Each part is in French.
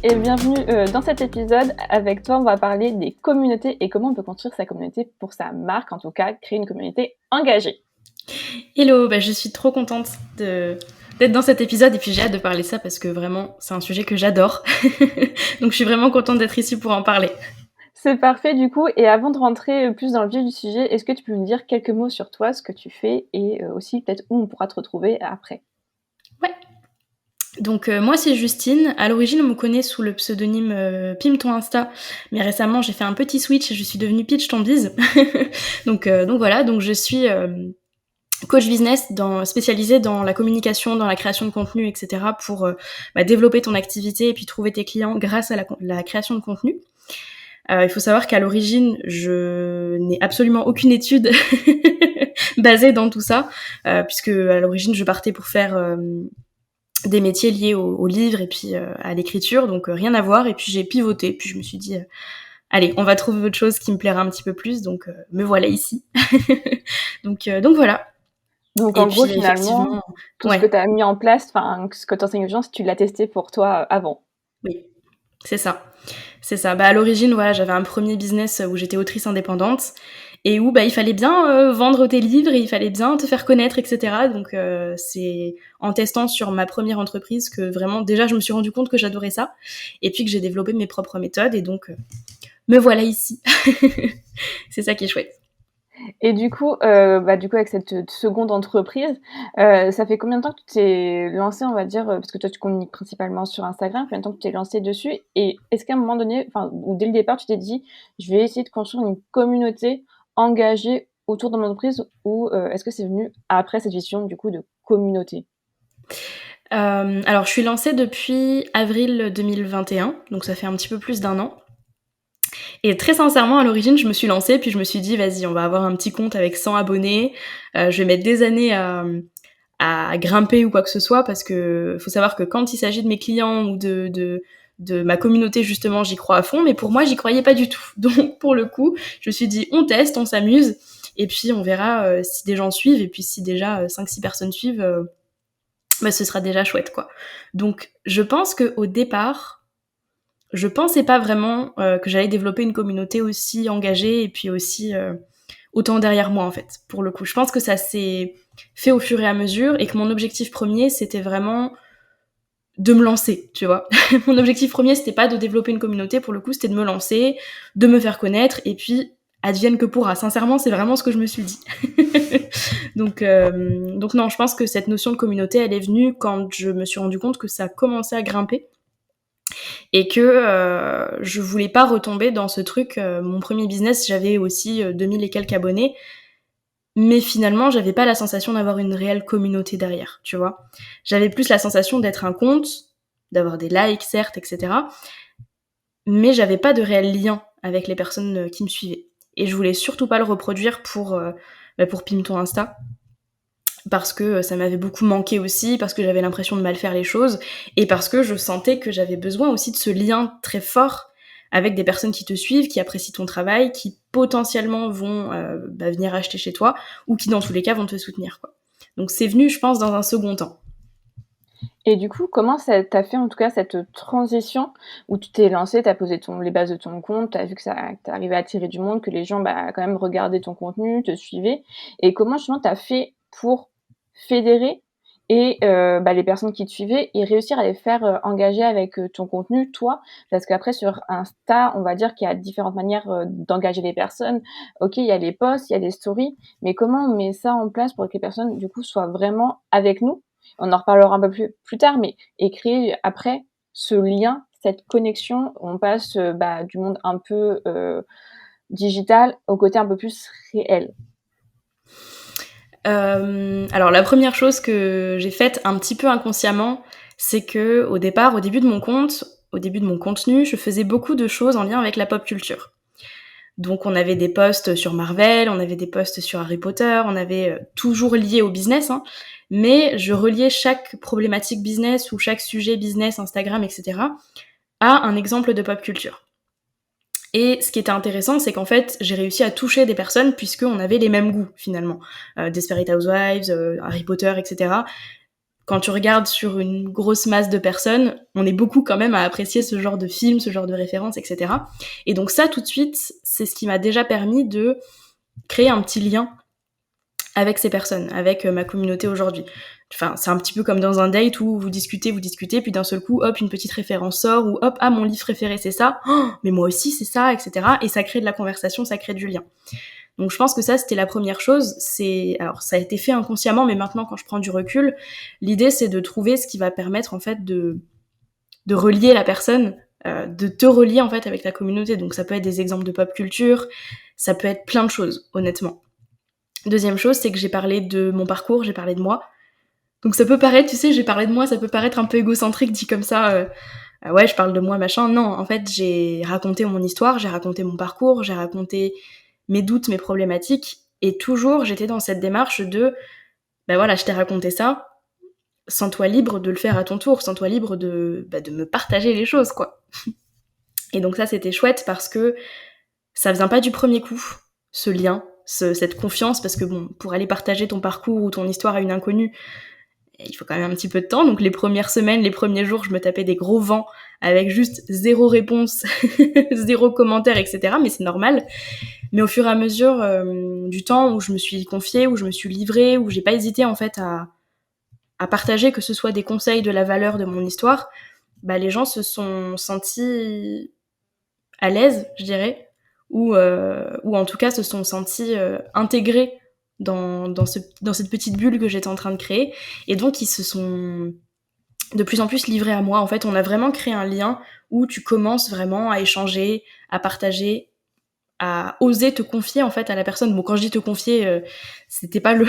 et bienvenue dans cet épisode. Avec toi, on va parler des communautés et comment on peut construire sa communauté pour sa marque, en tout cas, créer une communauté engagée. Hello, je suis trop contente d'être dans cet épisode et puis j'ai hâte de parler de ça parce que vraiment, c'est un sujet que j'adore. Donc je suis vraiment contente d'être ici pour en parler. C'est parfait du coup, et avant de rentrer plus dans le vif du sujet, est-ce que tu peux me dire quelques mots sur toi, ce que tu fais et aussi peut-être où on pourra te retrouver après? Ouais. Donc moi c'est Justine, à l'origine on me connaît sous le pseudonyme Pim ton Insta, mais récemment j'ai fait un petit switch et je suis devenue Pitch ton bise. donc voilà, donc je suis coach business spécialisée dans la communication, dans la création de contenu, etc. pour développer ton activité et puis trouver tes clients grâce à la création de contenu. Il faut savoir qu'à l'origine, je n'ai absolument aucune étude basée dans tout ça, puisque à l'origine, je partais pour faire des métiers liés au livre et puis à l'écriture, donc rien à voir. Et puis j'ai pivoté, puis je me suis dit, allez, on va trouver autre chose qui me plaira un petit peu plus, donc me voilà ici. donc voilà. Donc Et en gros, puis finalement, effectivement, tout ce que ouais, tu as mis en place, enfin, ce que tu enseignes aux gens, tu l'as testé pour toi avant. oui, c'est ça. C'est ça. À l'origine, voilà, j'avais un premier business où j'étais autrice indépendante et où il fallait bien vendre tes livres et il fallait bien te faire connaître, etc. Donc c'est en testant sur ma première entreprise que vraiment, déjà, je me suis rendu compte que j'adorais ça et puis que j'ai développé mes propres méthodes et donc me voilà ici. C'est ça qui est chouette. Et du coup avec cette seconde entreprise, ça fait combien de temps que tu t'es lancée, on va dire, parce que toi tu communiques principalement sur Instagram, combien de temps que tu t'es lancée dessus? Et est-ce qu'à un moment donné, enfin, ou dès le départ, tu t'es dit: «Je vais essayer de construire une communauté engagée autour de mon entreprise» ou, est-ce que c'est venu après cette vision du coup de communauté? Alors, je suis lancée depuis avril 2021, donc ça fait un petit peu plus d'un an. Et très sincèrement, à l'origine, je me suis lancée, puis je me suis dit, vas-y, on va avoir un petit compte avec 100 abonnés. Je vais mettre des années à grimper ou quoi que ce soit, parce que faut savoir que quand il s'agit de mes clients ou de ma communauté, justement, j'y crois à fond, mais pour moi, j'y croyais pas du tout. Donc, pour le coup, je me suis dit, on teste, on s'amuse, et puis on verra si des gens suivent, et puis si déjà 5-6 personnes suivent, ce sera déjà chouette, quoi. Donc, je pense qu'au départ, je pensais pas vraiment que j'allais développer une communauté aussi engagée et puis aussi autant derrière moi en fait. Pour le coup, je pense que ça s'est fait au fur et à mesure et que mon objectif premier c'était vraiment de me lancer, tu vois. Mon objectif premier c'était pas de développer une communauté, pour le coup c'était de me lancer, de me faire connaître et puis advienne que pourra. Sincèrement, c'est vraiment ce que je me suis dit. donc non, je pense que cette notion de communauté, elle est venue quand je me suis rendu compte que ça commençait à grimper et que je voulais pas retomber dans ce truc. Mon premier business, j'avais aussi 2000 et quelques abonnés, mais finalement, j'avais pas la sensation d'avoir une réelle communauté derrière, tu vois. J'avais plus la sensation d'être un compte, d'avoir des likes, certes, etc., mais j'avais pas de réel lien avec les personnes qui me suivaient. Et je voulais surtout pas le reproduire pour Pim ton Insta, parce que ça m'avait beaucoup manqué aussi, parce que j'avais l'impression de mal faire les choses, et parce que je sentais que j'avais besoin aussi de ce lien très fort avec des personnes qui te suivent, qui apprécient ton travail, qui potentiellement vont venir acheter chez toi, ou qui dans tous les cas vont te soutenir, quoi. Donc c'est venu, je pense, dans un second temps. Et du coup, comment ça tu fait en tout cas cette transition où tu t'es lancée, tu as posé les bases de ton compte, tu as vu que tu arrivais à attirer du monde, que les gens, quand même regardaient ton contenu, te suivaient et comment justement tu as fait pour fédérer et les personnes qui te suivaient et réussir à les faire, engager avec, ton contenu, toi? Parce qu'après sur Insta, on va dire qu'il y a différentes manières, d'engager les personnes. OK, il y a les posts, il y a les stories, mais comment on met ça en place pour que les personnes, du coup, soient vraiment avec nous? On en reparlera un peu plus tard, mais et créer après ce lien, cette connexion, on passe, du monde un peu, digital au côté un peu plus réel. Alors la première chose que j'ai faite un petit peu inconsciemment, c'est que au départ, au début de mon compte, au début de mon contenu, je faisais beaucoup de choses en lien avec la pop culture. Donc on avait des posts sur Marvel, on avait des posts sur Harry Potter, on avait toujours lié au business, hein, mais je reliais chaque problématique business ou chaque sujet business, Instagram, etc. à un exemple de pop culture. Et ce qui était intéressant, c'est qu'en fait, j'ai réussi à toucher des personnes puisqu'on avait les mêmes goûts finalement. Desperate Housewives, Harry Potter, etc. quand tu regardes sur une grosse masse de personnes, on est beaucoup quand même à apprécier ce genre de film, ce genre de références, etc. Et donc ça, tout de suite, c'est ce qui m'a déjà permis de créer un petit lien avec ces personnes, avec ma communauté aujourd'hui. Enfin, c'est un petit peu comme dans un date où vous discutez, puis d'un seul coup, hop, une petite référence sort, ou hop, ah, mon livre préféré, c'est ça, oh, mais moi aussi, c'est ça, etc. Et ça crée de la conversation, ça crée du lien. Donc je pense que ça, c'était la première chose. Alors ça a été fait inconsciemment, mais maintenant, quand je prends du recul, l'idée, c'est de trouver ce qui va permettre, en fait, de relier la personne, de te relier, en fait, avec la communauté. Donc ça peut être des exemples de pop culture, ça peut être plein de choses, honnêtement. Deuxième chose, c'est que j'ai parlé de mon parcours, j'ai parlé de moi. Donc ça peut paraître, tu sais, j'ai parlé de moi, ça peut paraître un peu égocentrique dit comme ça, ouais, je parle de moi, machin. Non, en fait, j'ai raconté mon histoire, j'ai raconté mon parcours, j'ai raconté mes doutes, mes problématiques, et toujours j'étais dans cette démarche de, ben voilà, je t'ai raconté ça, sens-toi libre de le faire à ton tour, sens-toi libre de me partager les choses, quoi. Et donc ça, c'était chouette parce que ça vient pas du premier coup, ce lien, cette confiance, parce que bon, pour aller partager ton parcours ou ton histoire à une inconnue, il faut quand même un petit peu de temps. Donc les premières semaines, les premiers jours, je me tapais des gros vents avec juste 0 réponse, 0 commentaire, etc. Mais c'est normal. Mais au fur et à mesure du temps où je me suis confiée, où je me suis livrée, où j'ai pas hésité en fait à partager, que ce soit des conseils, de la valeur de mon histoire, bah les gens se sont sentis à l'aise, je dirais, ou en tout cas se sont sentis intégrés dans cette petite bulle que j'étais en train de créer. Et donc ils se sont de plus en plus livrés à moi. En fait, on a vraiment créé un lien où tu commences vraiment à échanger, à partager, à oser te confier en fait à la personne. Bon, quand je dis te confier, c'était pas le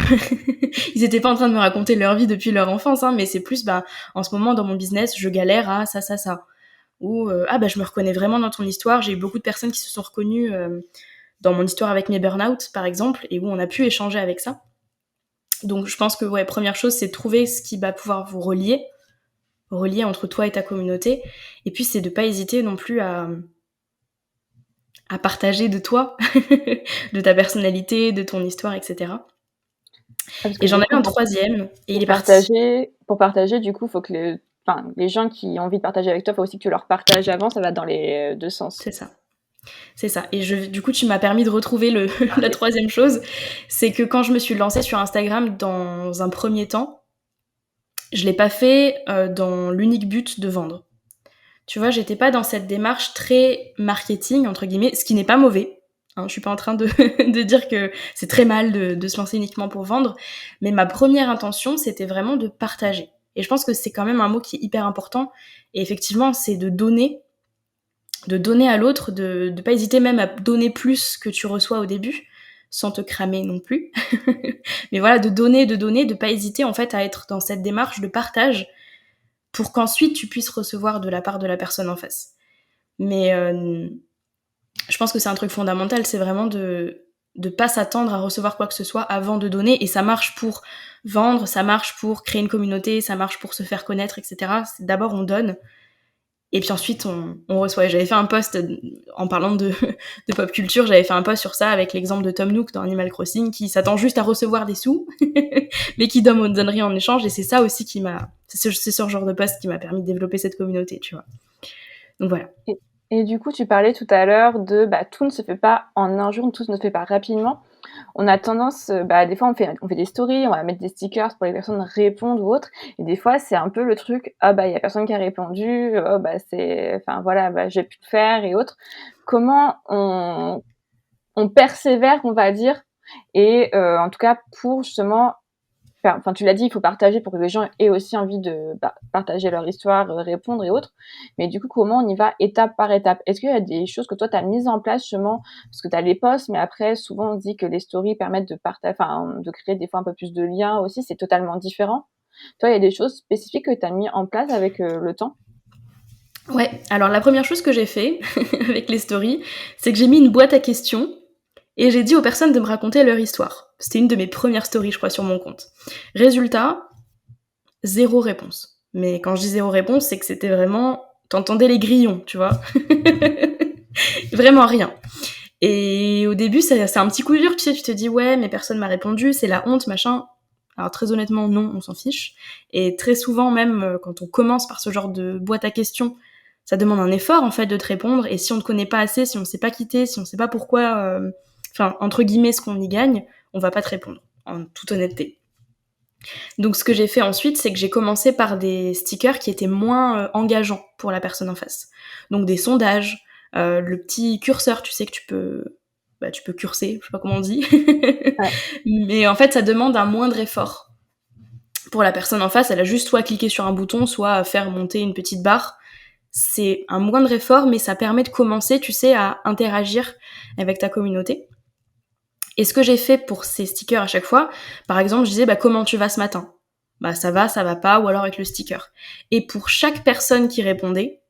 ils étaient pas en train de me raconter leur vie depuis leur enfance, hein, mais c'est plus en ce moment dans mon business, je galère à ça. Ou ah bah je me reconnais vraiment dans ton histoire. J'ai eu beaucoup de personnes qui se sont reconnues dans mon histoire avec mes burn-out par exemple, et où on a pu échanger avec ça. Donc je pense que ouais, première chose, c'est de trouver ce qui va pouvoir vous relier entre toi et ta communauté. Et puis c'est de pas hésiter non plus à partager de toi, de ta personnalité, de ton histoire, etc. Parce que Et j'en du avais coup, un troisième, et il est parti. pour partager, du coup, faut que les gens qui ont envie de partager avec toi, faut aussi que tu leur partages avant, ça va dans les 2 sens. C'est ça. C'est ça. Et du coup, tu m'as permis de retrouver la troisième chose, c'est que quand je me suis lancée sur Instagram dans un premier temps, je l'ai pas fait dans l'unique but de vendre. Tu vois, j'étais pas dans cette démarche très marketing, entre guillemets, ce qui n'est pas mauvais. Hein, je suis pas en train de, de dire que c'est très mal de se lancer uniquement pour vendre, mais ma première intention, c'était vraiment de partager. Et je pense que c'est quand même un mot qui est hyper important. Et effectivement, c'est de donner à l'autre, de pas hésiter même à donner plus que tu reçois au début, sans te cramer non plus. Mais voilà, de donner, de pas hésiter en fait à être dans cette démarche de partage pour qu'ensuite tu puisses recevoir de la part de la personne en face. Mais je pense que c'est un truc fondamental, c'est vraiment de pas s'attendre à recevoir quoi que ce soit avant de donner, et ça marche pour vendre, ça marche pour créer une communauté, ça marche pour se faire connaître, etc. D'abord on donne, et puis ensuite on reçoit. J'avais fait un post en parlant de pop culture, j'avais fait un post sur ça avec l'exemple de Tom Nook dans Animal Crossing qui s'attend juste à recevoir des sous mais qui donne rien en échange, et c'est ça aussi c'est ce genre de post qui m'a permis de développer cette communauté, tu vois. Donc voilà. Et du coup, tu parlais tout à l'heure de tout ne se fait pas en un jour, tout ne se fait pas rapidement. On a tendance, des fois on fait des stories, on va mettre des stickers pour les personnes répondent ou autre, et des fois c'est un peu le truc: «Ah il y a personne qui a répondu, oh j'ai pu le faire» et autres. Comment on persévère, on va dire, et en tout cas pour justement tu l'as dit, il faut partager pour que les gens aient aussi envie de partager leur histoire, répondre et autres. Mais du coup, comment on y va étape par étape? Est-ce qu'il y a des choses que toi, tu as mises en place justement? Parce que tu as les posts, mais après, souvent, on se dit que les stories permettent de créer des fois un peu plus de liens aussi. C'est totalement différent. Toi, il y a des choses spécifiques que tu as mis en place avec le temps? Ouais, alors la première chose que j'ai fait avec les stories, c'est que j'ai mis une boîte à questions et j'ai dit aux personnes de me raconter leur histoire. C'était une de mes premières stories, je crois, sur mon compte. Résultat, 0 réponse. Mais quand je dis 0 réponse, c'est que c'était vraiment... T'entendais les grillons, tu vois. Vraiment rien. Et au début, c'est un petit coup dur, tu sais, tu te dis, ouais, mais personne m'a répondu, c'est la honte, machin. Alors très honnêtement, non, on s'en fiche. Et très souvent même, quand on commence par ce genre de boîte à questions, ça demande un effort en fait de te répondre. Et si on ne connaît pas assez, si on ne sait pas quitter, si on ne sait pas pourquoi, entre guillemets, ce qu'on y gagne, on va pas te répondre, en toute honnêteté. Donc ce que j'ai fait ensuite, c'est que j'ai commencé par des stickers qui étaient moins engageants pour la personne en face. Donc des sondages, le petit curseur, tu sais que tu peux curser, je sais pas comment on dit. Ouais. Mais en fait, ça demande un moindre effort. Pour la personne en face, elle a juste soit cliquer sur un bouton, soit faire monter une petite barre. C'est un moindre effort, mais ça permet de commencer, tu sais, à interagir avec ta communauté. Et ce que j'ai fait pour ces stickers à chaque fois, par exemple, je disais comment tu vas ce matin? Bah ça va pas, ou alors avec le sticker. Et pour chaque personne qui répondait,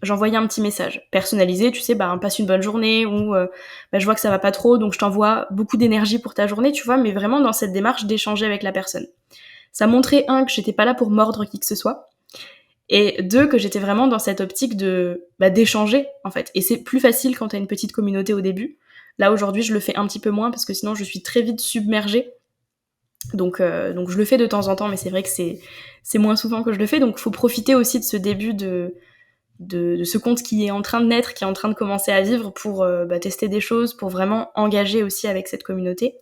j'envoyais un petit message personnalisé, tu sais, passe une bonne journée, ou je vois que ça va pas trop, donc je t'envoie beaucoup d'énergie pour ta journée, tu vois, mais vraiment dans cette démarche d'échanger avec la personne. Ça montrait, un, que j'étais pas là pour mordre qui que ce soit, et deux, que j'étais vraiment dans cette optique de d'échanger, en fait. Et c'est plus facile quand t'as une petite communauté au début. Là, aujourd'hui, je le fais un petit peu moins, parce que sinon, je suis très vite submergée. Donc je le fais de temps en temps, mais c'est vrai que c'est moins souvent que je le fais. Donc, faut profiter aussi de ce début de ce compte qui est en train de naître, qui est en train de commencer à vivre, pour tester des choses, pour vraiment engager aussi avec cette communauté.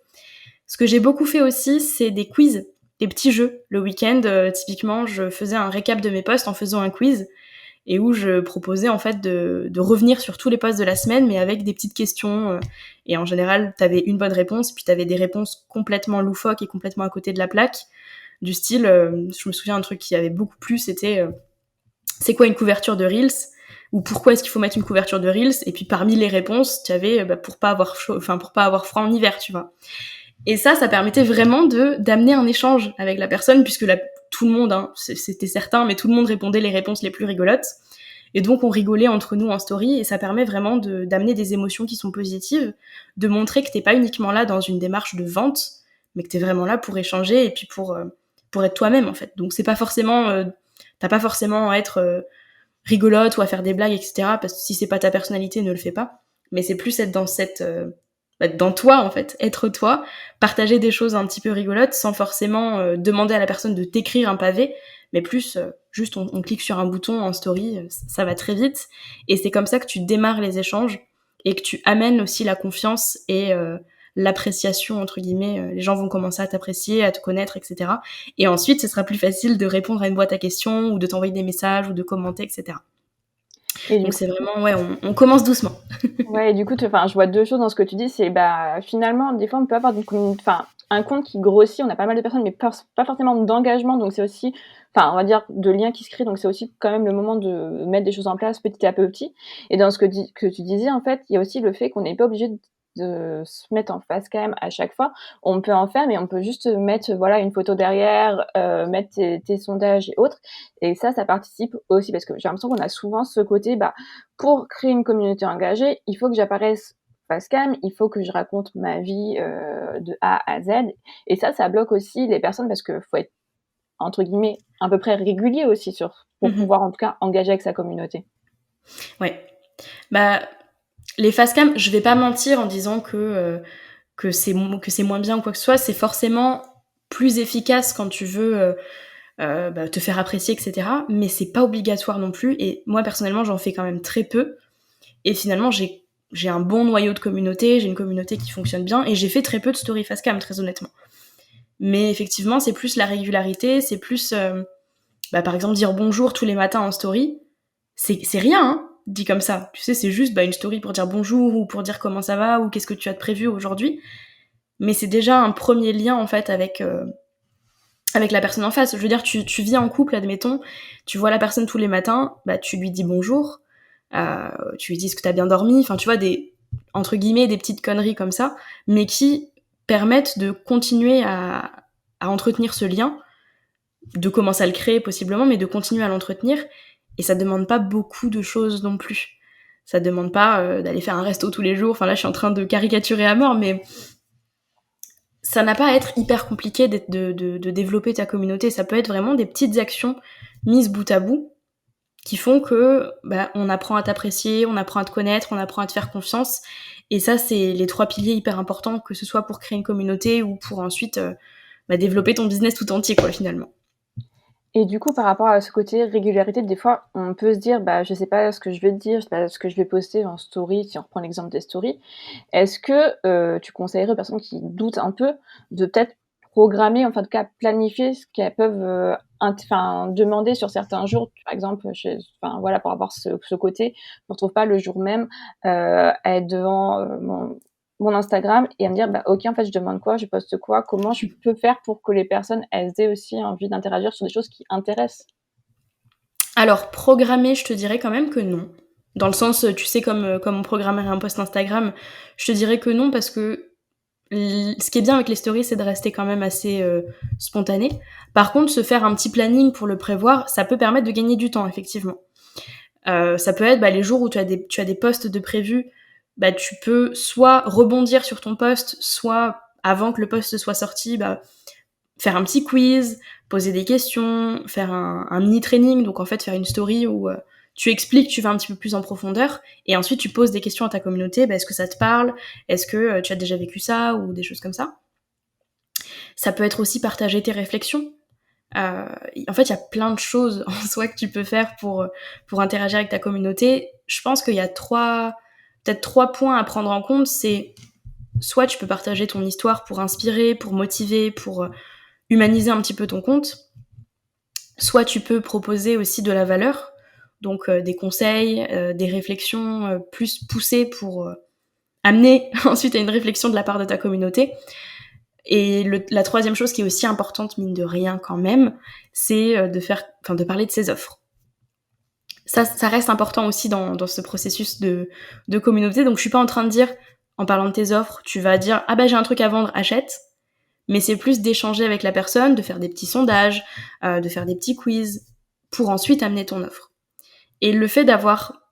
Ce que j'ai beaucoup fait aussi, c'est des quiz, des petits jeux. Le week-end, typiquement, je faisais un récap de mes posts en faisant un quiz, et où je proposais en fait de revenir sur tous les posts de la semaine, mais avec des petites questions. Et en général, t'avais une bonne réponse, puis t'avais des réponses complètement loufoques et complètement à côté de la plaque. Du style, je me souviens un truc qui avait beaucoup plu, c'était c'est quoi une couverture de Reels, ou pourquoi est-ce qu'il faut mettre une couverture de Reels. Et puis parmi les réponses, tu avais pour pas avoir chaud, pour pas avoir froid en hiver, tu vois. Et ça permettait vraiment d'amener un échange avec la personne, puisque tout le monde, c'était certain, mais tout le monde répondait les réponses les plus rigolotes. Et donc on rigolait entre nous en story, et ça permet vraiment d'amener des émotions qui sont positives, de montrer que t'es pas uniquement là dans une démarche de vente, mais que t'es vraiment là pour échanger, et puis pour être toi-même en fait. Donc c'est pas forcément, t'as pas forcément à être rigolote ou à faire des blagues, etc. Parce que si c'est pas ta personnalité, ne le fais pas. Mais c'est plus être dans dans toi en fait, être toi, partager des choses un petit peu rigolotes sans forcément demander à la personne de t'écrire un pavé, mais plus juste on clique sur un bouton en story, ça va très vite, et c'est comme ça que tu démarres les échanges et que tu amènes aussi la confiance et l'appréciation entre guillemets. Les gens vont commencer à t'apprécier, à te connaître, etc. Et ensuite ce sera plus facile de répondre à une boîte à questions, ou de t'envoyer des messages, ou de commenter, etc. Et du Donc coup c'est vraiment, ouais, on commence doucement. ouais, et du coup, je vois 2 choses dans ce que tu dis. C'est, finalement, des fois, on peut avoir un compte qui grossit, on a pas mal de personnes, mais pas forcément d'engagement, donc c'est aussi on va dire de liens qui se créent, donc c'est aussi quand même le moment de mettre des choses en place petit à petit. Et dans ce que tu disais, en fait, il y a aussi le fait qu'on n'est pas obligé de se mettre en face cam à chaque fois. On peut en faire, mais on peut juste mettre, voilà, une photo derrière, mettre tes sondages et autres, et ça participe aussi, parce que j'ai l'impression qu'on a souvent ce côté, pour créer une communauté engagée, il faut que j'apparaisse face cam, il faut que je raconte ma vie, de A à Z, et ça bloque aussi les personnes, parce que faut être, entre guillemets, «à peu près régulier» aussi pour Mhm. pouvoir en tout cas engager avec sa communauté. Ouais. Bah, les facecam, je vais pas mentir en disant que c'est moins bien ou quoi que ce soit. C'est forcément plus efficace quand tu veux te faire apprécier, etc. Mais c'est pas obligatoire non plus. Et moi personnellement, j'en fais quand même très peu. Et finalement, j'ai un bon noyau de communauté. J'ai une communauté qui fonctionne bien. Et j'ai fait très peu de story facecam, très honnêtement. Mais effectivement, c'est plus la régularité. C'est plus, par exemple, dire bonjour tous les matins en story. C'est rien, hein, dit comme ça. Tu sais, c'est juste une story pour dire bonjour, ou pour dire comment ça va, ou qu'est-ce que tu as de prévu aujourd'hui. Mais c'est déjà un premier lien, en fait, avec la personne en face. Je veux dire, tu vis en couple, admettons, tu vois la personne tous les matins, tu lui dis bonjour, tu lui dis que t'as bien dormi, enfin, tu vois, entre guillemets, des petites conneries comme ça, mais qui permettent de continuer à entretenir ce lien, de commencer à le créer possiblement, mais de continuer à l'entretenir. Et ça demande pas beaucoup de choses non plus. Ça demande pas d'aller faire un resto tous les jours. Enfin là, je suis en train de caricaturer à mort, mais ça n'a pas à être hyper compliqué de développer ta communauté. Ça peut être vraiment des petites actions mises bout à bout qui font que on apprend à t'apprécier, on apprend à te connaître, on apprend à te faire confiance. Et ça, c'est les 3 piliers hyper importants, que ce soit pour créer une communauté ou pour ensuite développer ton business tout entier, quoi, finalement. Et du coup, par rapport à ce côté régularité, des fois, on peut se dire: «Bah, je sais pas ce que je vais te dire, je sais pas ce que je vais poster en story», si on reprend l'exemple des stories. Est-ce que, tu conseillerais aux personnes qui doutent un peu de peut-être programmer, enfin, en tout cas planifier ce qu'elles peuvent, demander sur certains jours? Par exemple, enfin, voilà, pour avoir ce côté, je me retrouve pas le jour même, à être devant, mon Instagram et à me dire: «Bah, OK, en fait, je demande quoi? Je poste quoi?» Comment je peux faire pour que les personnes, elles aient aussi envie d'interagir sur des choses qui intéressent? Alors programmer, je te dirais quand même que non. Dans le sens, tu sais comme on programmerait un post Instagram, je te dirais que non parce que ce qui est bien avec les stories, c'est de rester quand même assez spontané. Par contre, se faire un petit planning pour le prévoir, ça peut permettre de gagner du temps, effectivement. Ça peut être les jours où tu as des posts de prévus, tu peux soit rebondir sur ton post, soit avant que le post soit sorti, faire un petit quiz, poser des questions, faire un mini training, donc en fait faire une story où tu expliques, tu vas un petit peu plus en profondeur, et ensuite tu poses des questions à ta communauté, est-ce que ça te parle, est-ce que tu as déjà vécu ça, ou des choses comme ça. Ça peut être aussi partager tes réflexions. En fait, il y a plein de choses en soi que tu peux faire pour interagir avec ta communauté. Je pense qu'il y a peut-être trois points à prendre en compte. C'est soit tu peux partager ton histoire pour inspirer, pour motiver, pour humaniser un petit peu ton compte. Soit tu peux proposer aussi de la valeur, donc des conseils, des réflexions plus poussées pour amener ensuite à une réflexion de la part de ta communauté. Et la troisième chose qui est aussi importante, mine de rien quand même, c'est de parler de ses offres. Ça reste important aussi dans ce processus de communauté. Donc je suis pas en train de dire, en parlant de tes offres, tu vas dire ah j'ai un truc à vendre, achète. Mais c'est plus d'échanger avec la personne, de faire des petits sondages, de faire des petits quiz, pour ensuite amener ton offre. Et le fait d'avoir,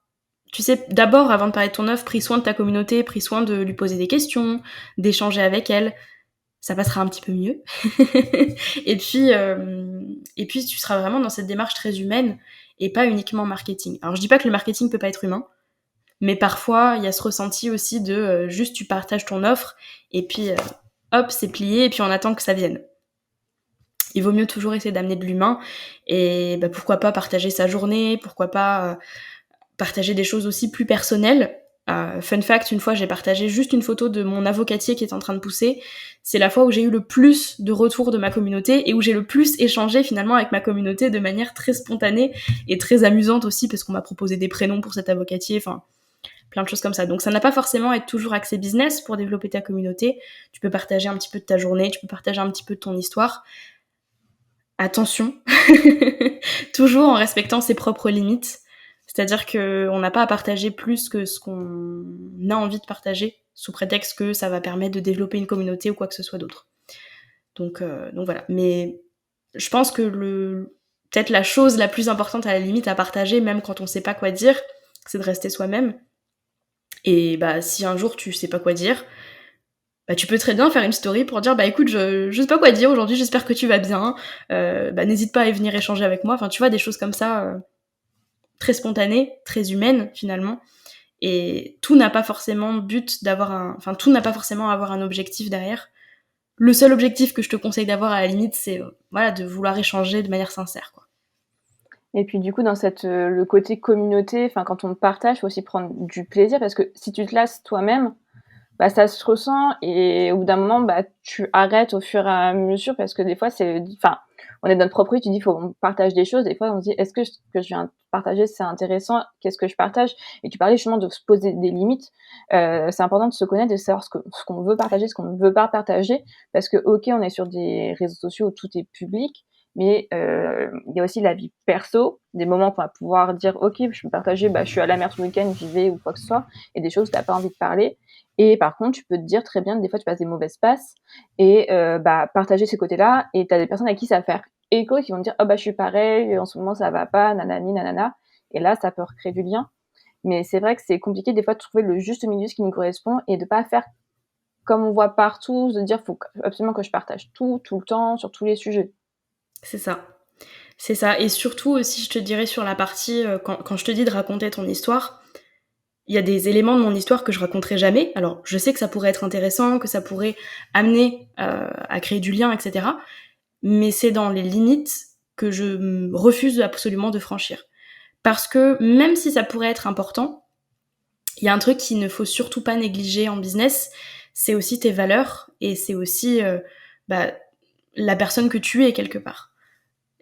tu sais, d'abord, avant de parler de ton offre, pris soin de ta communauté, pris soin de lui poser des questions, d'échanger avec elle, ça passera un petit peu mieux. Et puis, tu seras vraiment dans cette démarche très humaine et pas uniquement marketing. Alors, je dis pas que le marketing peut pas être humain, mais parfois, il y a ce ressenti aussi de juste tu partages ton offre et puis hop, c'est plié et puis on attend que ça vienne. Il vaut mieux toujours essayer d'amener de l'humain et pourquoi pas partager sa journée, pourquoi pas partager des choses aussi plus personnelles. Fun fact, une fois j'ai partagé juste une photo de mon avocatier qui est en train de pousser. C'est la fois où j'ai eu le plus de retours de ma communauté et où j'ai le plus échangé finalement avec ma communauté de manière très spontanée et très amusante aussi parce qu'on m'a proposé des prénoms pour cet avocatier, enfin plein de choses comme ça. Donc ça n'a pas forcément à être toujours axé business pour développer ta communauté. Tu peux partager un petit peu de ta journée, tu peux partager un petit peu de ton histoire. Attention, toujours en respectant ses propres limites. C'est-à-dire qu'on n'a pas à partager plus que ce qu'on a envie de partager, sous prétexte que ça va permettre de développer une communauté ou quoi que ce soit d'autre. Donc voilà. Mais je pense que peut-être la chose la plus importante à la limite à partager, même quand on sait pas quoi dire, c'est de rester soi-même. Et si un jour tu sais pas quoi dire, tu peux très bien faire une story pour dire écoute, je sais pas quoi dire aujourd'hui, j'espère que tu vas bien, n'hésite pas à venir échanger avec moi, enfin tu vois, des choses comme ça, très spontanées, très humaines finalement, et tout n'a pas forcément tout n'a pas forcément à avoir un objectif derrière. Le seul objectif que je te conseille d'avoir à la limite, c'est de vouloir échanger de manière sincère, quoi. Et puis du coup, dans le côté communauté, enfin, quand on partage, faut aussi prendre du plaisir parce que si tu te lasses toi-même, ça se ressent et au bout d'un moment, tu arrêtes au fur et à mesure parce que des fois, on est dans notre propre vie, tu dis: «Faut qu'on partage des choses». Des fois, on se dit: «Est-ce que ce que je viens de partager, c'est intéressant? Qu'est-ce que je partage?» Et tu parlais justement de se poser des limites. C'est important de se connaître, de savoir ce qu'on veut partager, ce qu'on ne veut pas partager parce que, OK, on est sur des réseaux sociaux où tout est public, mais il y a aussi la vie perso, des moments qu'on va pouvoir dire: «OK, je peux partager, je suis à la mer ce week-end, j'y vais» ou quoi que ce soit et des choses où tu as pas envie de parler. Et par contre, tu peux te dire très bien, des fois, tu passes des mauvaises passes et partager ce côté-là et tu as des personnes à qui ça va faire écho qui vont te dire: «Oh je suis pareil, en ce moment ça va pas, nanani nanana» et là, ça peut recréer du lien. Mais c'est vrai que c'est compliqué des fois de trouver le juste milieu, ce qui nous correspond et de pas faire comme on voit partout, de dire: «Faut absolument que je partage tout, tout le temps, sur tous les sujets». C'est ça. C'est ça, et surtout aussi, je te dirais sur la partie, quand je te dis de raconter ton histoire, il y a des éléments de mon histoire que je raconterai jamais. Alors, je sais que ça pourrait être intéressant, que ça pourrait amener à créer du lien, etc. Mais c'est dans les limites que je refuse absolument de franchir. Parce que même si ça pourrait être important, il y a un truc qu'il ne faut surtout pas négliger en business, c'est aussi tes valeurs et c'est aussi bah, la personne que tu es quelque part.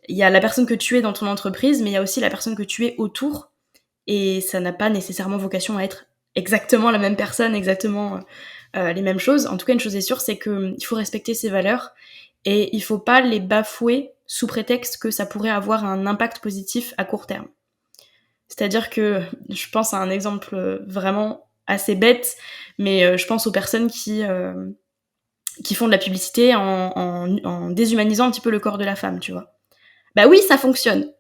Il y a la personne que tu es dans ton entreprise, mais il y a aussi la personne que tu es autour et ça n'a pas nécessairement vocation à être exactement la même personne, exactement les mêmes choses. En tout cas, une chose est sûre, c'est qu'il faut respecter ses valeurs et il faut pas les bafouer sous prétexte que ça pourrait avoir un impact positif à court terme. C'est-à-dire que je pense à un exemple vraiment assez bête, mais je pense aux personnes qui font de la publicité en déshumanisant un petit peu le corps de la femme, tu vois. Bah oui, ça fonctionne,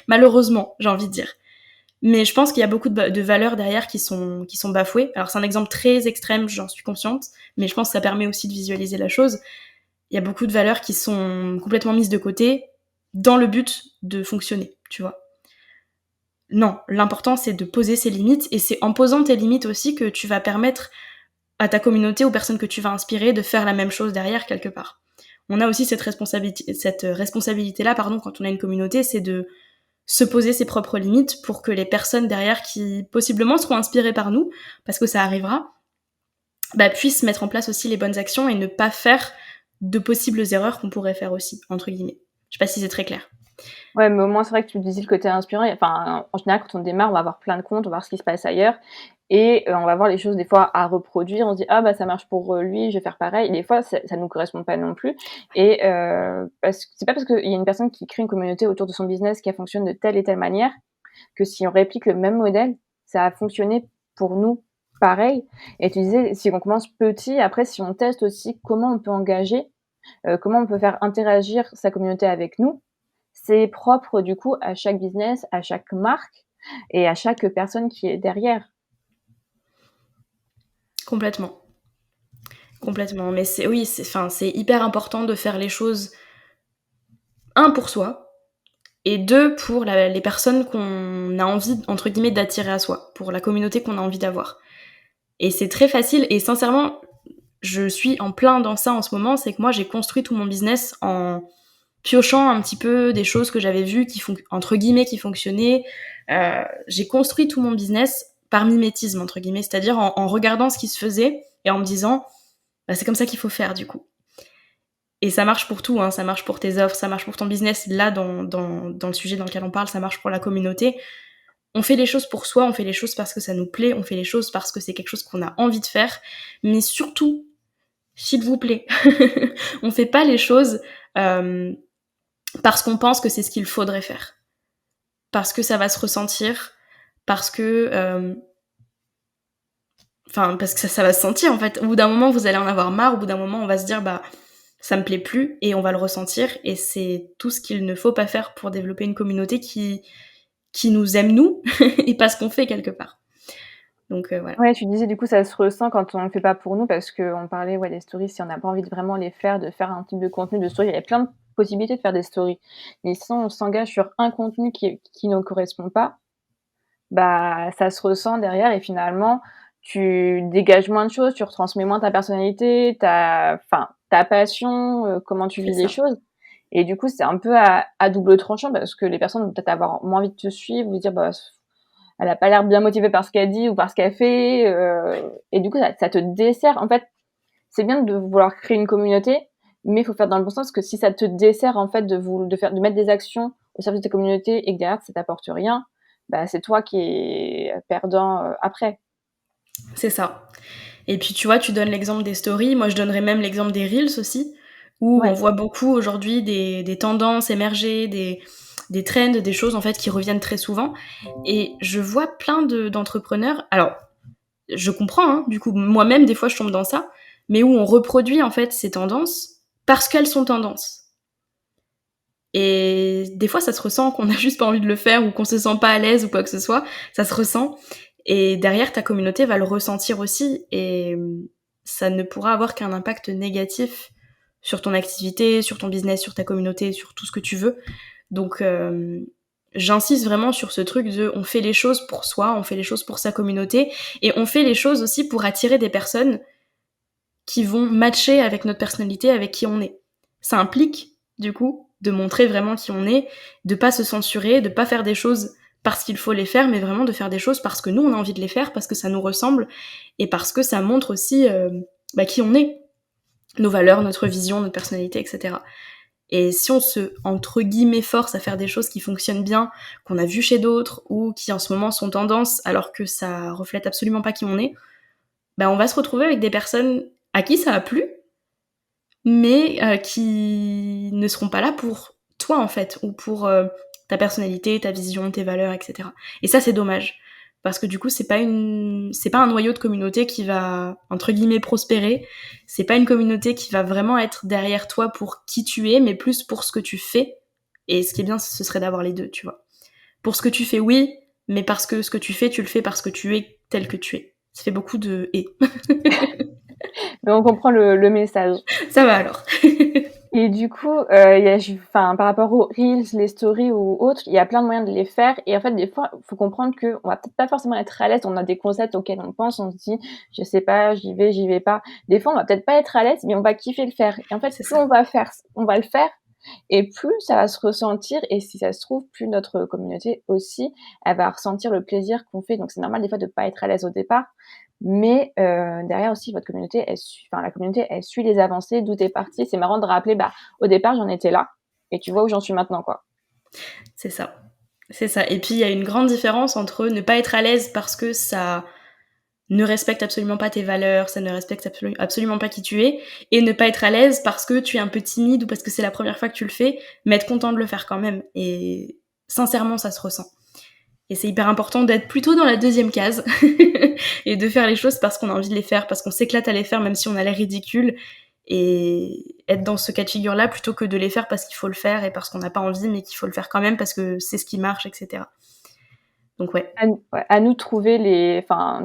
malheureusement, j'ai envie de dire. Mais je pense qu'il y a beaucoup de valeurs derrière qui sont bafouées. Alors c'est un exemple très extrême, j'en suis consciente, mais je pense que ça permet aussi de visualiser la chose. Il y a beaucoup de valeurs qui sont complètement mises de côté dans le but de fonctionner, tu vois. Non, l'important c'est de poser ses limites et c'est en posant tes limites aussi que tu vas permettre à ta communauté, aux personnes que tu vas inspirer, de faire la même chose derrière quelque part. On a aussi cette responsabilité-là, quand on a une communauté, c'est de se poser ses propres limites pour que les personnes derrière qui possiblement seront inspirées par nous, parce que ça arrivera, bah, puissent mettre en place aussi les bonnes actions et ne pas faire de possibles erreurs qu'on pourrait faire aussi, entre guillemets. Je sais pas si c'est très clair. Ouais, mais au moins, c'est vrai que tu disais le côté inspirant. Enfin, en général, quand on démarre, on va avoir plein de comptes, on va voir ce qui se passe ailleurs et on va voir les choses des fois à reproduire. On se dit: «Ah bah, ça marche pour, lui, je vais faire pareil» et des fois, ça nous correspond pas non plus et parce que c'est pas parce qu'il y a une personne qui crée une communauté autour de son business qui fonctionne de telle et telle manière, que si on réplique le même modèle, ça a fonctionné pour nous pareil et tu disais, si on commence petit, après si on teste aussi comment on peut engager, comment on peut faire interagir sa communauté avec nous, c'est propre du coup à chaque business, à chaque marque et à chaque personne qui est derrière. Complètement. Complètement. Mais oui, c'est hyper important de faire les choses, un, pour soi, et deux, pour les personnes qu'on a envie, entre guillemets, d'attirer à soi, pour la communauté qu'on a envie d'avoir. Et c'est très facile, et sincèrement, je suis en plein dans ça en ce moment, c'est que moi j'ai construit tout mon business en piochant un petit peu des choses que j'avais vues entre guillemets qui fonctionnaient. J'ai construit tout mon business par mimétisme entre guillemets, c'est-à-dire en regardant ce qui se faisait et en me disant bah, c'est comme ça qu'il faut faire du coup. Et ça marche pour tout, hein. Ça marche pour tes offres, ça marche pour ton business. Là, dans le sujet dans lequel on parle, ça marche pour la communauté. On fait les choses pour soi, on fait les choses parce que ça nous plaît, on fait les choses parce que c'est quelque chose qu'on a envie de faire, mais surtout, s'il vous plaît, on fait pas les choses euh, parce qu'on pense que c'est ce qu'il faudrait faire. Parce que ça va se ressentir, parce que... parce que ça va se sentir en fait. Au bout d'un moment, vous allez en avoir marre, au bout d'un moment, on va se dire, bah, ça me plaît plus, et on va le ressentir, et c'est tout ce qu'il ne faut pas faire pour développer une communauté qui nous aime nous, et pas ce qu'on fait quelque part. Donc voilà. Ouais, tu disais du coup ça se ressent quand on le fait pas pour nous parce qu'on parlait, ouais, des stories, si on n'a pas envie de vraiment les faire, de faire un type de contenu de story, il y a plein de possibilités de faire des stories. Mais si on s'engage sur un contenu qui ne correspond pas, bah, ça se ressent derrière et finalement, tu dégages moins de choses, tu retransmets moins ta personnalité, ta passion, comment tu C'est vis les ça. choses et du coup, c'est un peu à double tranchant parce que les personnes vont peut-être avoir moins envie de te suivre ou se dire: «Bah, elle a pas l'air bien motivée par ce qu'elle dit ou par ce qu'elle fait», et du coup, ça te dessert. En fait, c'est bien de vouloir créer une communauté, mais il faut faire dans le bon sens, parce que si ça te dessert, en fait, de mettre des actions au service de ta communauté et que derrière ça t'apporte rien, bah, c'est toi qui es perdant, après. C'est ça. Et puis tu vois, tu donnes l'exemple des stories, moi je donnerais même l'exemple des reels aussi, où on Ouais. voit beaucoup aujourd'hui des tendances émerger, des trends, des choses en fait qui reviennent très souvent. Et je vois plein d'entrepreneurs, alors je comprends, hein, du coup moi-même des fois je tombe dans ça, mais où on reproduit en fait ces tendances parce qu'elles sont tendances. Et des fois, ça se ressent qu'on a juste pas envie de le faire ou qu'on se sent pas à l'aise ou quoi que ce soit. Ça se ressent. Et derrière, ta communauté va le ressentir aussi. Et ça ne pourra avoir qu'un impact négatif sur ton activité, sur ton business, sur ta communauté, sur tout ce que tu veux. Donc, j'insiste vraiment sur ce truc de on fait les choses pour soi, on fait les choses pour sa communauté, et on fait les choses aussi pour attirer des personnes qui vont matcher avec notre personnalité, avec qui on est. Ça implique, du coup, de montrer vraiment qui on est, de pas se censurer, de pas faire des choses parce qu'il faut les faire, mais vraiment de faire des choses parce que nous, on a envie de les faire, parce que ça nous ressemble, et parce que ça montre aussi qui on est, nos valeurs, notre vision, notre personnalité, etc. Et si on se, entre guillemets, force à faire des choses qui fonctionnent bien, qu'on a vu chez d'autres, ou qui en ce moment sont tendance, alors que ça reflète absolument pas qui on est, on va se retrouver avec des personnes à qui ça a plu, mais qui ne seront pas là pour toi, en fait, ou pour ta personnalité, ta vision, tes valeurs, etc. Et ça, c'est dommage. Parce que du coup, c'est pas un noyau de communauté qui va, entre guillemets, prospérer. C'est pas une communauté qui va vraiment être derrière toi pour qui tu es, mais plus pour ce que tu fais. Et ce qui est bien, ce serait d'avoir les deux, tu vois. Pour ce que tu fais, oui, mais parce que ce que tu fais, tu le fais parce que tu es tel que tu es. Ça fait beaucoup de « et ». Mais on comprend le message. Ça va alors. Et du coup, il y a enfin, par rapport aux reels, les stories ou autres, il y a plein de moyens de les faire et en fait, des fois, faut comprendre qu'on va peut-être pas forcément être à l'aise. On a des concepts auxquels on pense, on se dit: «Je sais pas, j'y vais pas». Des fois, on va peut-être pas être à l'aise, mais on va kiffer le faire et en fait, C'est plus ça. on va le faire et plus ça va se ressentir et si ça se trouve, plus notre communauté aussi, elle va ressentir le plaisir qu'on fait. Donc c'est normal des fois de pas être à l'aise au départ, mais derrière aussi votre communauté, la communauté, elle suit les avancées, d'où tu es parti. C'est marrant de rappeler, au départ, j'en étais là et tu vois où j'en suis maintenant, quoi. C'est ça. C'est ça. Et puis, il y a une grande différence entre ne pas être à l'aise parce que ça ne respecte absolument pas tes valeurs, ça ne respecte absolument pas qui tu es, et ne pas être à l'aise parce que tu es un peu timide ou parce que c'est la première fois que tu le fais, mais être content de le faire quand même. Et sincèrement, ça se ressent. Et c'est hyper important d'être plutôt dans la deuxième case et de faire les choses parce qu'on a envie de les faire, parce qu'on s'éclate à les faire même si on a l'air ridicule, et être dans ce cas de figure-là plutôt que de les faire parce qu'il faut le faire et parce qu'on n'a pas envie mais qu'il faut le faire quand même parce que c'est ce qui marche, etc. Donc ouais, À nous de trouver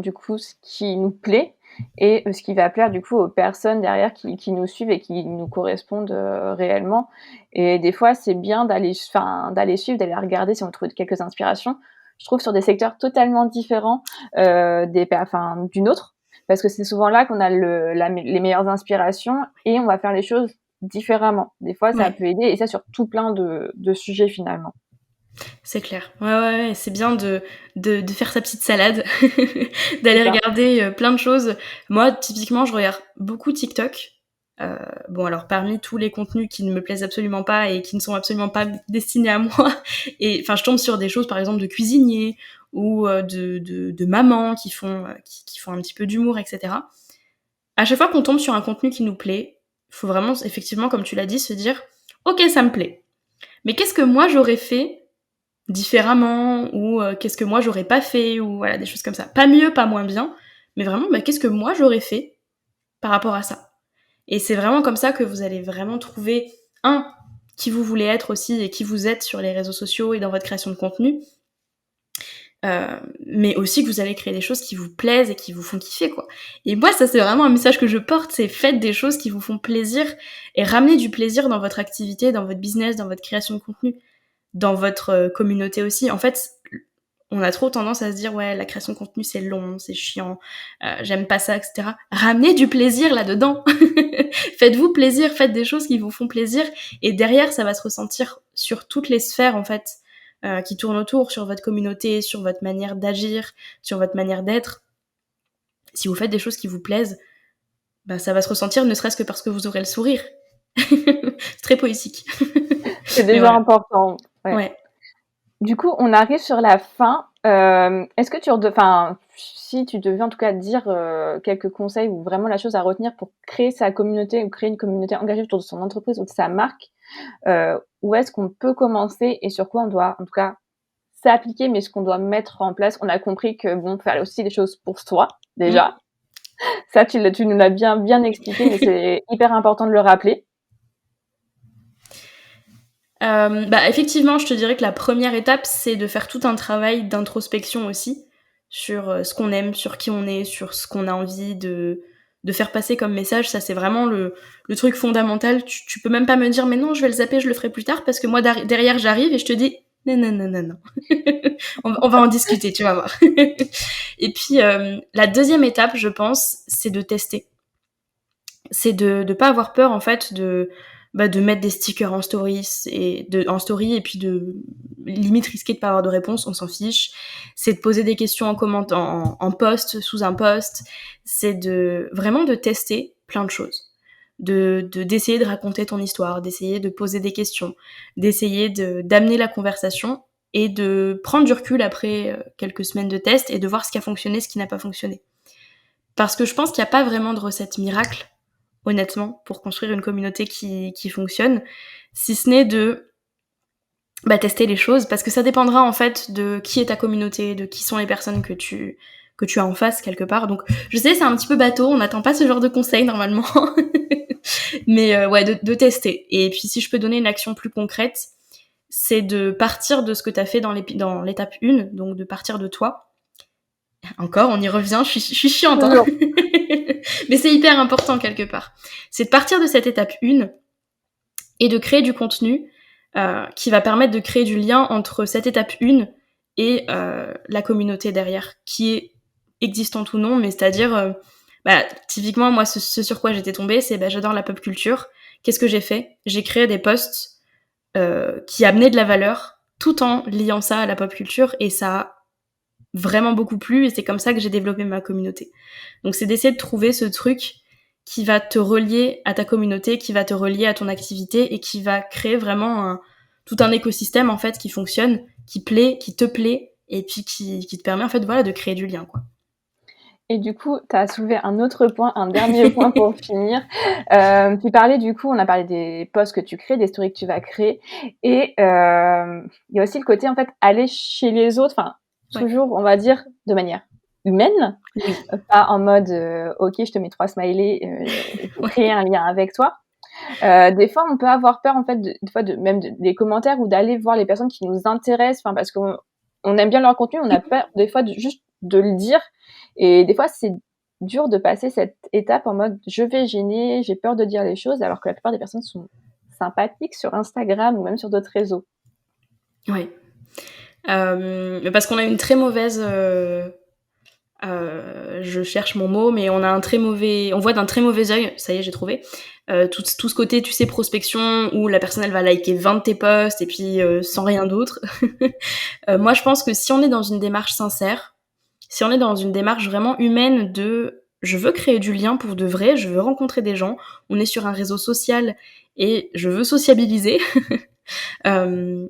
du coup, ce qui nous plaît et ce qui va plaire, du coup, aux personnes derrière qui nous suivent et qui nous correspondent, réellement et des fois, c'est bien d'aller suivre, d'aller regarder si on trouve quelques inspirations. Je trouve sur des secteurs totalement différents, d'une autre, parce que c'est souvent là qu'on a les meilleures inspirations et on va faire les choses différemment. Des fois, ça ouais, peut aider et ça sur tout plein de sujets finalement. c'est clair. Ouais, c'est bien de faire sa petite salade, C'est d'aller ça. regarder plein de choses. Moi, typiquement, je regarde beaucoup TikTok. Bon, alors parmi tous les contenus qui ne me plaisent absolument pas et qui ne sont absolument pas destinés à moi, et enfin, je tombe sur des choses, par exemple, de cuisiniers ou de mamans qui font un petit peu d'humour, etc. À chaque fois qu'on tombe sur un contenu qui nous plaît, il faut vraiment, effectivement, comme tu l'as dit, se dire, ok, ça me plaît. Mais qu'est-ce que moi j'aurais fait différemment, ou qu'est-ce que moi j'aurais pas fait, ou voilà, des choses comme ça. Pas mieux, pas moins bien, mais vraiment, qu'est-ce que moi j'aurais fait par rapport à ça. Et c'est vraiment comme ça que vous allez vraiment trouver, qui vous voulez être aussi et qui vous êtes sur les réseaux sociaux et dans votre création de contenu, mais aussi que vous allez créer des choses qui vous plaisent et qui vous font kiffer, quoi. Et moi, ça, c'est vraiment un message que je porte, c'est faites des choses qui vous font plaisir et ramenez du plaisir dans votre activité, dans votre business, dans votre création de contenu, dans votre communauté aussi. En fait, on a trop tendance à se dire, ouais, la création de contenu, c'est long, c'est chiant, j'aime pas ça, etc. Ramenez du plaisir là-dedans. Faites-vous plaisir, faites des choses qui vous font plaisir, et derrière, ça va se ressentir sur toutes les sphères, en fait, qui tournent autour, sur votre communauté, sur votre manière d'agir, sur votre manière d'être. Si vous faites des choses qui vous plaisent, ça va se ressentir, ne serait-ce que parce que vous aurez le sourire. C'est très poétique. C'est Mais déjà voilà. important, ouais. Ouais. Du coup, on arrive sur la fin. Est-ce que si tu devais en tout cas dire, quelques conseils ou vraiment la chose à retenir pour créer sa communauté ou créer une communauté engagée autour de son entreprise ou de sa marque, où est-ce qu'on peut commencer et sur quoi on doit en tout cas s'appliquer, mais ce qu'on doit mettre en place? On a compris que bon, faire aussi des choses pour soi, Mm. déjà. Ça, tu nous l'as bien expliqué, mais c'est hyper important de le rappeler. Effectivement, je te dirais que la première étape, c'est de faire tout un travail d'introspection aussi sur ce qu'on aime, sur qui on est, sur ce qu'on a envie de faire passer comme message. Ça, c'est vraiment le truc fondamental. Tu peux même pas me dire, mais non, je vais le zapper, je le ferai plus tard, parce que moi, derrière, j'arrive et je te dis, Non, non, non, non, non. On va en discuter, tu vas voir. Et puis, la deuxième étape, je pense, c'est de tester. C'est de pas avoir peur, en fait, de mettre des stickers en en story et puis de limite risquer de pas avoir de réponse, on s'en fiche. C'est de poser des questions en commentant, en post, sous un post. C'est vraiment de tester plein de choses. D'essayer de raconter ton histoire, d'essayer de poser des questions, d'essayer d'amener la conversation et de prendre du recul après quelques semaines de test et de voir ce qui a fonctionné, ce qui n'a pas fonctionné. Parce que je pense qu'il n'y a pas vraiment de recette miracle, honnêtement, pour construire une communauté qui fonctionne, si ce n'est de tester les choses, parce que ça dépendra en fait de qui est ta communauté, de qui sont les personnes que tu as en face quelque part. Donc je sais, c'est un petit peu bateau, on n'attend pas ce genre de conseils normalement, mais ouais, de tester. Et puis si je peux donner une action plus concrète, c'est de partir de ce que tu as fait dans l'étape 1, donc de partir de toi. Encore, on y revient, je suis chiante, hein. Mais c'est hyper important quelque part. C'est de partir de cette étape 1 et de créer du contenu qui va permettre de créer du lien entre cette étape 1 et la communauté derrière, qui est existante ou non, mais c'est-à-dire, typiquement, moi, ce sur quoi j'étais tombée, c'est j'adore la pop culture. Qu'est-ce que j'ai fait ? J'ai créé des posts qui amenaient de la valeur, tout en liant ça à la pop culture, et ça a vraiment beaucoup plu, et c'est comme ça que j'ai développé ma communauté. Donc c'est d'essayer de trouver ce truc qui va te relier à ta communauté, qui va te relier à ton activité, et qui va créer vraiment tout un écosystème en fait qui fonctionne, qui te plaît, et puis qui te permet en fait de créer du lien, quoi. Et du coup, tu as soulevé un autre point, un dernier point pour finir. Tu parlais du coup, on a parlé des posts que tu crées, des stories que tu vas créer, et il y a aussi le côté en fait aller chez les autres, enfin toujours on va dire de manière humaine, pas en mode OK, je te mets 3 smileys, pour créer un lien avec toi. Des fois, on peut avoir peur en fait des fois des commentaires, ou d'aller voir les personnes qui nous intéressent, enfin parce qu'on aime bien leur contenu, on a peur des fois juste de le dire, et des fois c'est dur de passer cette étape en mode je vais gêner, j'ai peur de dire les choses, alors que la plupart des personnes sont sympathiques sur Instagram ou même sur d'autres réseaux. Ouais. Parce qu'on a une très mauvaise je cherche mon mot, mais on voit d'un très mauvais œil, ça y est, j'ai trouvé, tout ce côté, tu sais, prospection, où la personne, elle va liker 20 de tes posts, et puis sans rien d'autre. Moi, je pense que si on est dans une démarche sincère, si on est dans une démarche vraiment humaine de je veux créer du lien pour de vrai, je veux rencontrer des gens, on est sur un réseau social, et je veux sociabiliser, il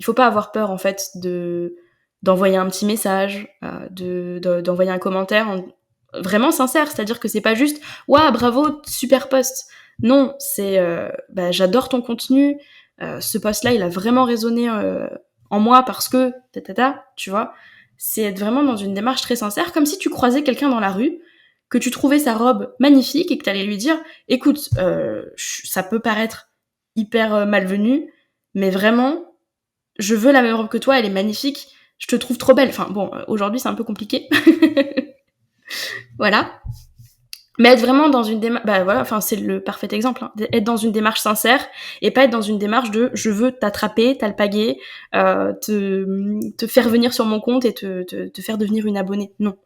faut pas avoir peur, en fait, d'envoyer un petit message, d'envoyer un commentaire vraiment sincère, c'est-à-dire que c'est pas juste « Waouh, bravo, super post !» Non, c'est j'adore ton contenu, ce post-là, il a vraiment résonné en moi parce que tu vois. C'est être vraiment dans une démarche très sincère, comme si tu croisais quelqu'un dans la rue, que tu trouvais sa robe magnifique et que t'allais lui dire « Écoute, ça peut paraître hyper malvenu, mais vraiment, je veux la même robe que toi, elle est magnifique, je te trouve trop belle. » Enfin bon, aujourd'hui c'est un peu compliqué. Voilà. Mais être vraiment dans une démarche, c'est le parfait exemple, hein. Être dans une démarche sincère, et pas être dans une démarche de je veux t'attraper, t'alpaguer, te faire venir sur mon compte et te faire devenir une abonnée. Non.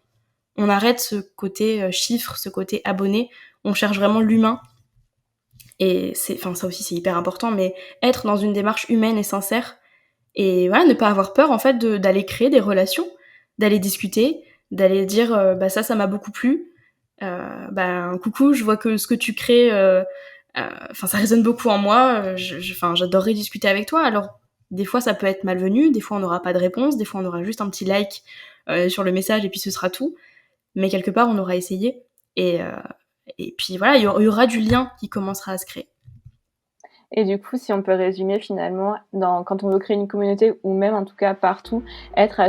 On arrête ce côté chiffre, ce côté abonné. On cherche vraiment l'humain. Et ça aussi c'est hyper important, mais être dans une démarche humaine et sincère, et voilà, ne pas avoir peur en fait d'aller créer des relations, d'aller discuter, d'aller dire ça m'a beaucoup plu. Coucou, je vois que ce que tu crées, ça résonne beaucoup en moi. J'adorerais discuter avec toi. Alors des fois ça peut être malvenu, des fois on n'aura pas de réponse, des fois on aura juste un petit like sur le message et puis ce sera tout. Mais quelque part on aura essayé, et puis voilà, il y aura du lien qui commencera à se créer. Et du coup, si on peut résumer finalement, quand on veut créer une communauté, ou même en tout cas partout, être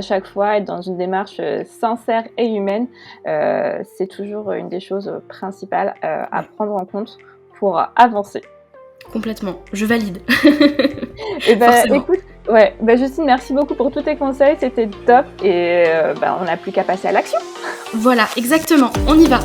dans une démarche sincère et humaine, c'est toujours une des choses principales à prendre en compte pour avancer. Complètement, je valide. Et écoute, Justine, merci beaucoup pour tous tes conseils, c'était top, et on n'a plus qu'à passer à l'action. Voilà, exactement, on y va.